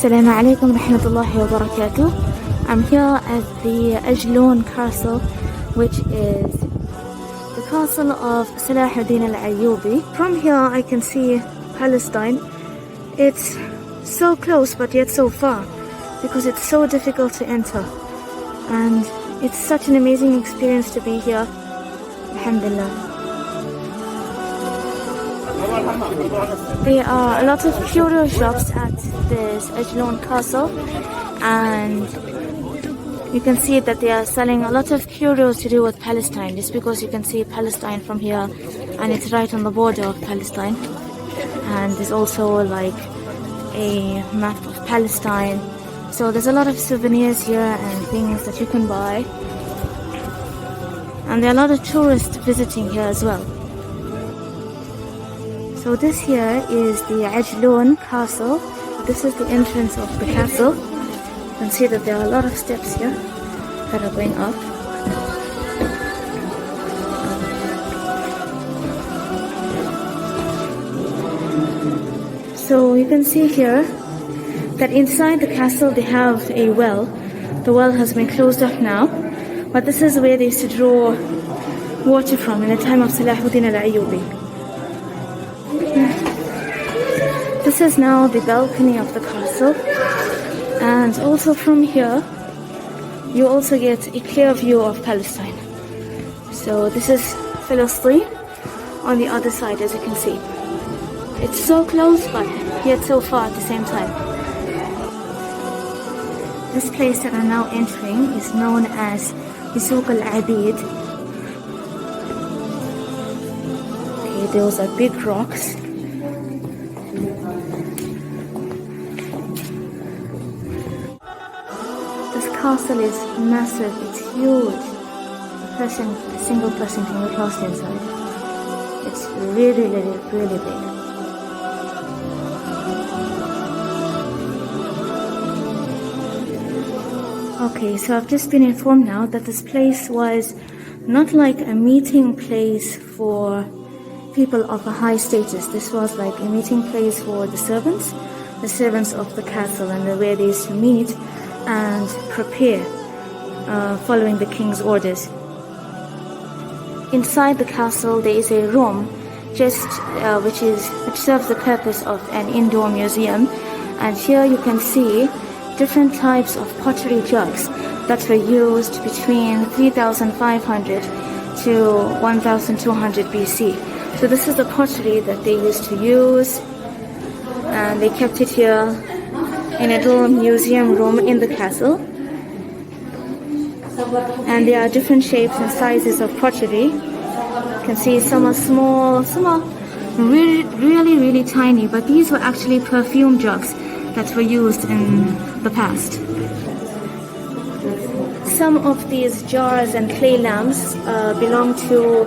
Assalamu alaikum rahmatullahi wa barakatuh. I'm here at the Ajloun Castle, which is the castle of Salahuddin al-Ayyubi. From here I can see Palestine. It's so close but yet so far because it's so difficult to enter. And it's such an amazing experience to be here. Alhamdulillah. There are a lot of curio shops at this Ajloun Castle, and you can see that they are selling a lot of curios to do with Palestine, just because you can see Palestine from here and it's right on the border of Palestine. And there's also like a map of Palestine, so there's a lot of souvenirs here and things that you can buy, and there are a lot of tourists visiting here as well. So this here is the Ajloun Castle. This is the entrance of the castle. You can see that there are a lot of steps here that are going up. So you can see here that inside the castle they have a well. The well has been closed up now, but this is where they used to draw water from in the time of Salahuddin al-Ayyubi. This is now the balcony of the castle, and also from here you also get a clear view of Palestine. So this is Palestine on the other side, as you can see. It's so close but yet so far at the same time. This place that I'm now entering is known as Souq al-Abid. Okay, those are big rocks. This castle is massive, it's huge. A single person can get lost inside. It's really big. Okay, so I've just been informed now that this place was not like a meeting place for people of a high status. This was like a meeting place for the servants of the castle, and where they used to meet and prepare following the king's orders. Inside the castle there is a room which serves the purpose of an indoor museum, and here you can see different types of pottery jugs that were used between 3500 to 1200 BC. So this is the pottery that they used to use, and they kept it here in a little museum room in the castle. And there are different shapes and sizes of pottery. You can see some are small, some are really tiny, but these were actually perfume jugs that were used in the past. Some of these jars and clay lamps belong to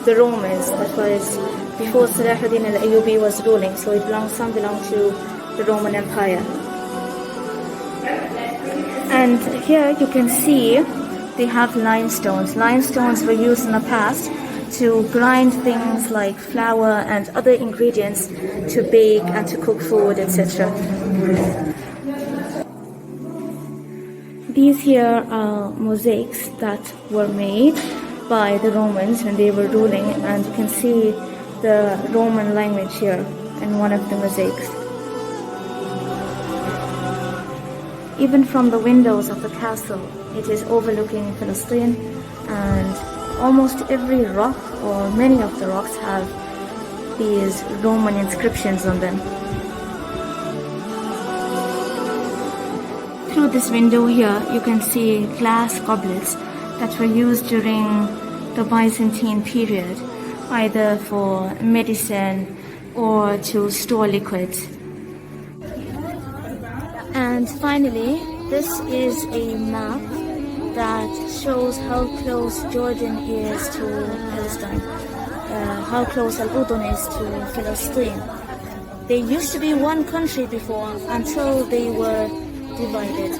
the Romans. That was before Salahuddin al-Ayyubi was ruling, so some belong to the Roman Empire. And here you can see they have limestones. Limestones were used in the past to grind things like flour and other ingredients to bake and to cook food, etc. These here are mosaics that were made by the Romans when they were ruling, and you can see the Roman language here in one of the mosaics. Even from the windows of the castle, it is overlooking Palestine, and almost every rock, or many of the rocks, have these Roman inscriptions on them. Through this window here, you can see glass goblets that were used during the Byzantine period, either for medicine or to store liquids. And finally, this is a map that shows how close Jordan is to Palestine, how close Al-Urdun is to Palestine. They used to be one country before, until they were divided.